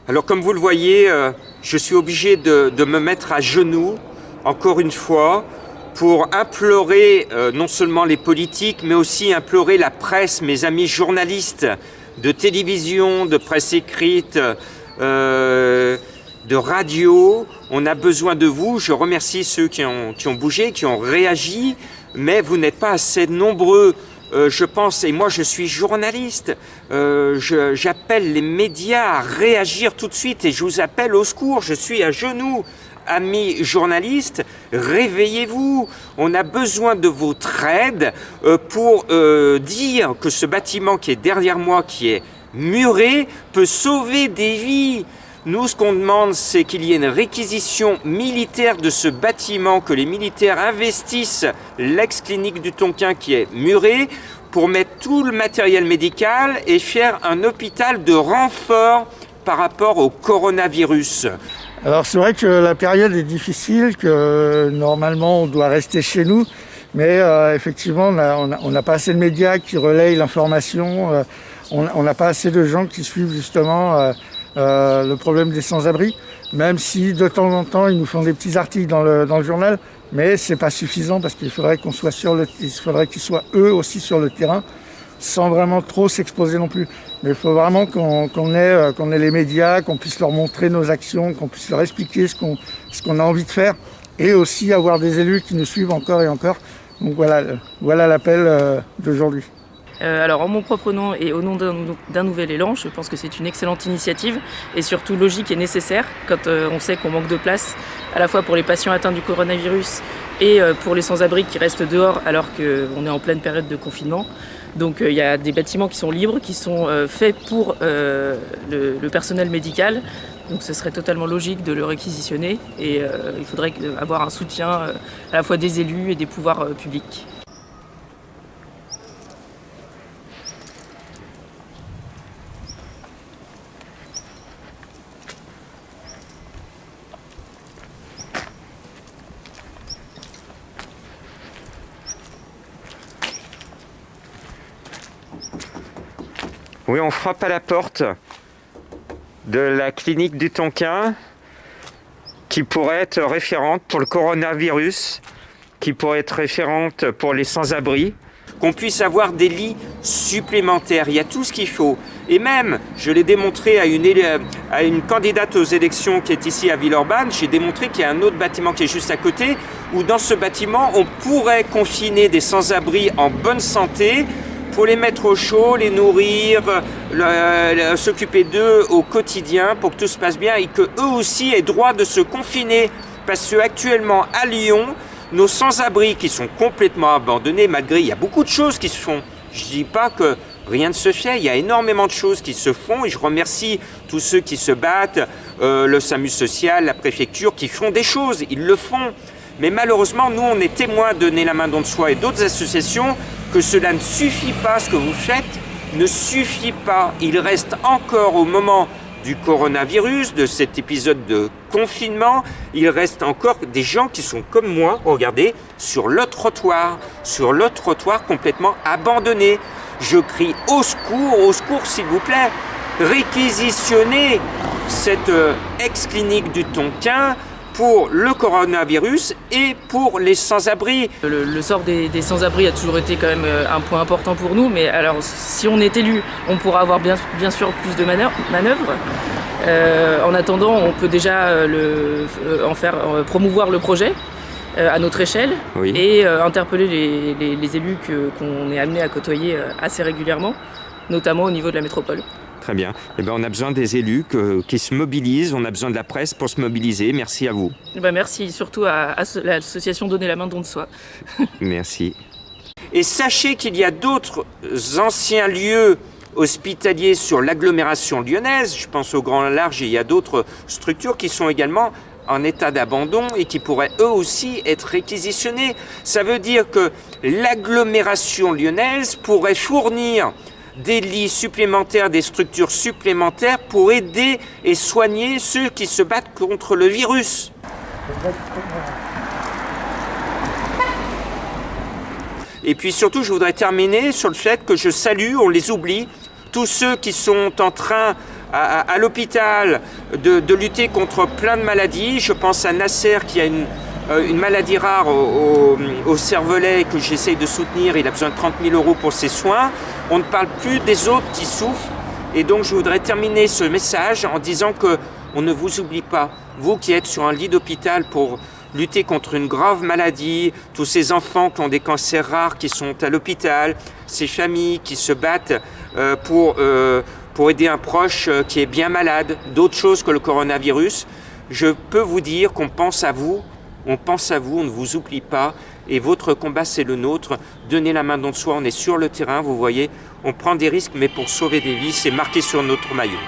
Alors comme vous le voyez, je suis obligé de me mettre à genoux, encore une fois, pour implorer non seulement les politiques, mais aussi implorer la presse, mes amis journalistes de télévision, de presse écrite, de radio. On a besoin de vous. Je remercie ceux qui ont bougé, qui ont réagi, mais vous n'êtes pas assez nombreux. Je pense, et moi je suis journaliste, j'appelle les médias à réagir tout de suite et je vous appelle au secours, je suis à genoux. Amis journalistes, réveillez-vous, on a besoin de votre aide pour dire que ce bâtiment qui est derrière moi, qui est muré, peut sauver des vies. Nous, ce qu'on demande, c'est qu'il y ait une réquisition militaire de ce bâtiment, que les militaires investissent l'ex-clinique du Tonkin qui est murée pour mettre tout le matériel médical et faire un hôpital de renfort par rapport au coronavirus. Alors c'est vrai que la période est difficile, que normalement on doit rester chez nous, mais effectivement on n'a pas assez de médias qui relayent l'information, on n'a pas assez de gens qui suivent justement le problème des sans-abri, même si de temps en temps ils nous font des petits articles dans le journal, mais c'est pas suffisant parce qu'il faudrait qu'on soit il faudrait qu'ils soient eux aussi sur le terrain, sans vraiment trop s'exposer non plus. Mais il faut vraiment qu'on ait les médias, qu'on puisse leur montrer nos actions, qu'on puisse leur expliquer ce qu'on a envie de faire, et aussi avoir des élus qui nous suivent encore et encore. Donc voilà l'appel d'aujourd'hui. Alors en mon propre nom et au nom d'un nouvel élan, je pense que c'est une excellente initiative et surtout logique et nécessaire quand on sait qu'on manque de place à la fois pour les patients atteints du coronavirus et pour les sans-abri qui restent dehors alors qu'on est en pleine période de confinement. Donc il y a des bâtiments qui sont libres, qui sont faits pour le personnel médical. Donc ce serait totalement logique de le réquisitionner et il faudrait avoir un soutien à la fois des élus et des pouvoirs publics. Oui, on frappe à la porte de la clinique du Tonkin qui pourrait être référente pour le coronavirus, qui pourrait être référente pour les sans-abri, qu'on puisse avoir des lits supplémentaires. Il y a tout ce qu'il faut. Et même, je l'ai démontré à une candidate aux élections qui est ici à Villeurbanne, j'ai démontré qu'il y a un autre bâtiment qui est juste à côté, où dans ce bâtiment, on pourrait confiner des sans-abri en bonne santé pour les mettre au chaud, les nourrir, s'occuper d'eux au quotidien pour que tout se passe bien et qu'eux aussi aient droit de se confiner. Parce qu'actuellement à Lyon, nos sans-abri qui sont complètement abandonnés, malgré il y a beaucoup de choses qui se font. Je ne dis pas que rien ne se fait, il y a énormément de choses qui se font et je remercie tous ceux qui se battent, le SAMU social, la préfecture, qui font des choses, ils le font. Mais malheureusement, nous, on est témoins de Né la main don de soi et d'autres associations que cela ne suffit pas, ce que vous faites ne suffit pas. Il reste encore au moment du coronavirus, de cet épisode de confinement, il reste encore des gens qui sont comme moi, regardez, sur le trottoir complètement abandonné. Je crie au secours s'il vous plaît, réquisitionnez cette ex-clinique du Tonkin pour le coronavirus et pour les sans-abri. Le sort des sans-abri a toujours été quand même un point important pour nous, mais alors si on est élu, on pourra avoir bien sûr plus de manœuvres. En attendant, on peut déjà promouvoir le projet à notre échelle, oui. Et interpeller les élus qu'on est amené à côtoyer assez régulièrement, notamment au niveau de la métropole. Très bien. Eh ben, on a besoin des élus qui se mobilisent, on a besoin de la presse pour se mobiliser. Merci à vous. Merci surtout à l'association Donner la main don de soi. Merci. Et sachez qu'il y a d'autres anciens lieux hospitaliers sur l'agglomération lyonnaise, je pense au Grand Large, et il y a d'autres structures qui sont également en état d'abandon et qui pourraient eux aussi être réquisitionnés. Ça veut dire que l'agglomération lyonnaise pourrait fournir des lits supplémentaires, des structures supplémentaires pour aider et soigner ceux qui se battent contre le virus. Et puis surtout, je voudrais terminer sur le fait que je salue, on les oublie, tous ceux qui sont en train à l'hôpital de lutter contre plein de maladies. Je pense à Nasser qui a une maladie rare au cervelet que j'essaye de soutenir. Il a besoin de 30 000 € pour ses soins. On ne parle plus des autres qui souffrent. Et donc je voudrais terminer ce message en disant qu'on ne vous oublie pas. Vous qui êtes sur un lit d'hôpital pour lutter contre une grave maladie, tous ces enfants qui ont des cancers rares qui sont à l'hôpital, ces familles qui se battent pour aider un proche qui est bien malade, d'autres choses que le coronavirus, je peux vous dire qu'on pense à vous, on ne vous oublie pas, et votre combat c'est le nôtre. Donnez la main dans le soi, on est sur le terrain, vous voyez, on prend des risques, mais pour sauver des vies, c'est marqué sur notre maillot.